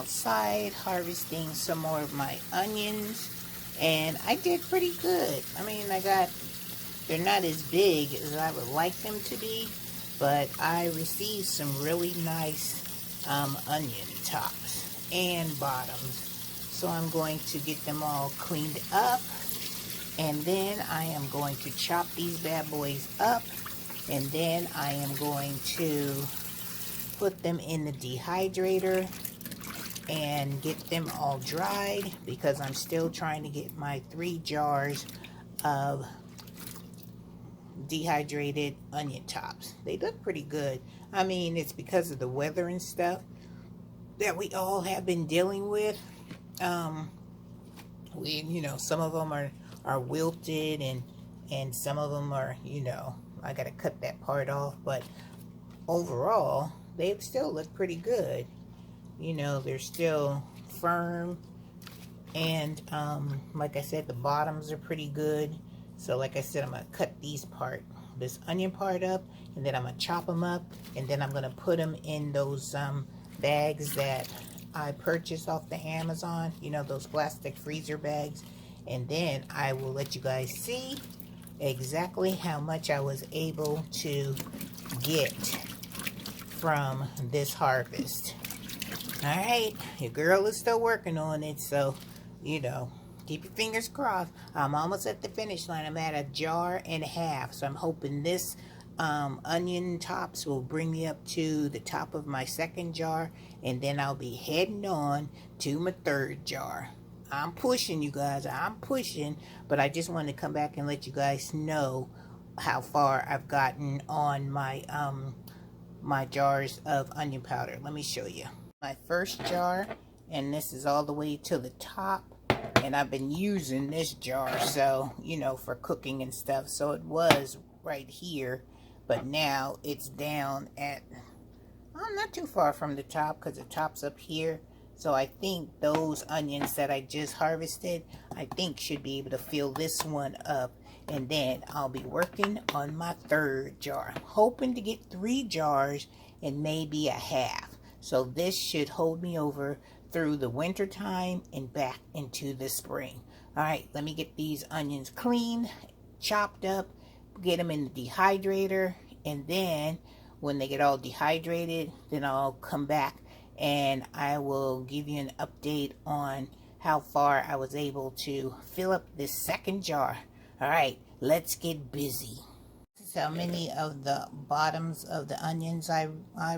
outside harvesting some more of my onions, and I did pretty good. I mean, they're not as big as I would like them to be, but I received some really nice onion tops and bottoms. So I'm going to get them all cleaned up, and then I am going to chop these bad boys up, and then I am going to put them in the dehydrator and get them all dried, because I'm still trying to get my 3 jars of dehydrated onion tops. They look pretty good. I mean, it's because of the weather and stuff that we all have been dealing with. Some of them are wilted, and some of them are, I gotta cut that part off, but overall they still look pretty good. They're still firm, and like I said, the bottoms are pretty good. So like I said, I'm gonna cut this onion part up, and then I'm gonna chop them up, and then I'm gonna put them in those bags that I purchased off the Amazon, those plastic freezer bags, and then I will let you guys see exactly how much I was able to get from this harvest. Alright, your girl is still working on it, so keep your fingers crossed. I'm almost at the finish line. I'm at 1.5 jars, so I'm hoping this onion tops will bring me up to the top of my 2nd jar, and then I'll be heading on to my 3rd jar. I'm pushing, you guys. I'm pushing, but I just wanted to come back and let you guys know how far I've gotten on my my jars of onion powder. Let me show you. My 1st jar, and this is all the way to the top, and I've been using this jar, so for cooking and stuff. So it was right here, but now it's down at, I'm not too far from the top, because the top's up here. So I think those onions that I just harvested, I think should be able to fill this one up, and then I'll be working on my 3rd jar. I'm hoping to get 3 jars and maybe 1/2. So this should hold me over through the winter time and back into the spring. Alright, let me get these onions cleaned, chopped up, get them in the dehydrator, and then when they get all dehydrated, then I'll come back and I will give you an update on how far I was able to fill up this 2nd jar. Alright, let's get busy. This is how many of the bottoms of the onions I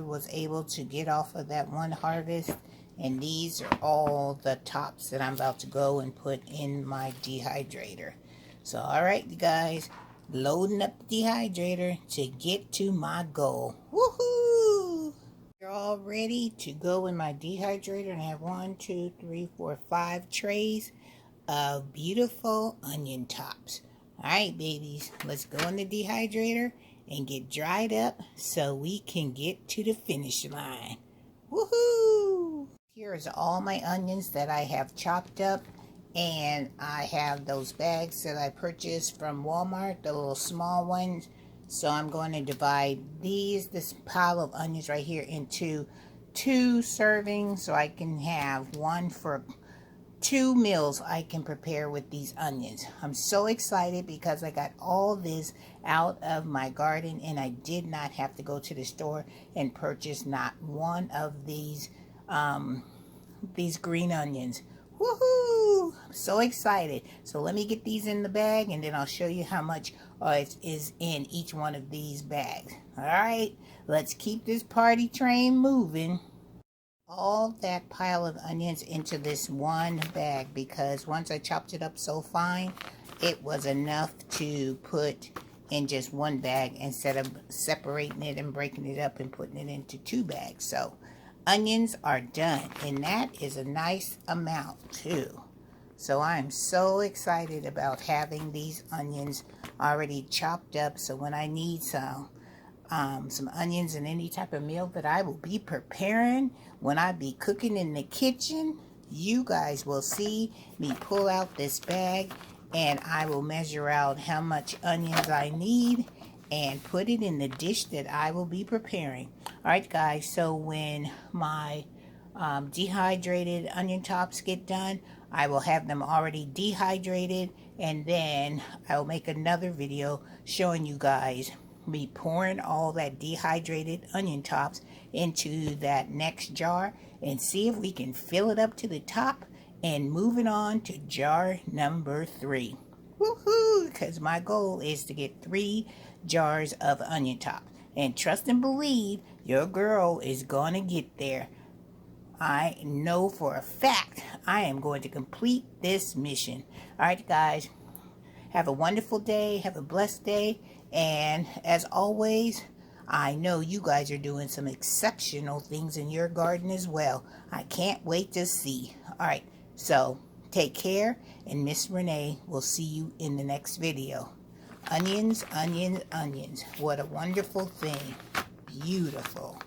was able to get off of that one harvest. And these are all the tops that I'm about to go and put in my dehydrator. So, alright, you guys, loading up the dehydrator to get to my goal. Woohoo! You're all ready to go in my dehydrator, and I have 1, 2, 3, 4, 5 trays of beautiful onion tops. Alright, babies, let's go in the dehydrator and get dried up so we can get to the finish line. Woohoo! Here's all my onions that I have chopped up, and I have those bags that I purchased from Walmart, the little small ones. So I'm going to divide this pile of onions right here into 2 servings, so I can have one for 2 meals I can prepare with these onions. I'm so excited because I got all this out of my garden, and I did not have to go to the store and purchase not one of these green onions. Woohoo! I'm so excited. So let me get these in the bag, and then I'll show you how much is in each one of these bags. Alright, let's keep this party train moving. All that pile of onions into this one bag, because once I chopped it up so fine, it was enough to put in just one bag instead of separating it and breaking it up and putting it into 2 bags. So onions are done, and that is a nice amount too. So I'm so excited about having these onions already chopped up, so when I need some onions in any type of meal that I will be preparing, when I be cooking in the kitchen, you guys will see me pull out this bag, and I will measure out how much onions I need and put it in the dish that I will be preparing. Alright guys, so when my dehydrated onion tops get done, I will have them already dehydrated, and then I will make another video showing you guys me pouring all that dehydrated onion tops into that next jar and see if we can fill it up to the top and moving on to jar number 3. Woohoo! Because my goal is to get 3 jars of onion tops. And trust and believe, your girl is going to get there. I know for a fact I am going to complete this mission. Alright guys, have a wonderful day, have a blessed day, and as always, I know you guys are doing some exceptional things in your garden as well. I can't wait to see. Alright, so take care, and Miss Renee will see you in the next video. Onions, onions, onions. What a wonderful thing. Beautiful.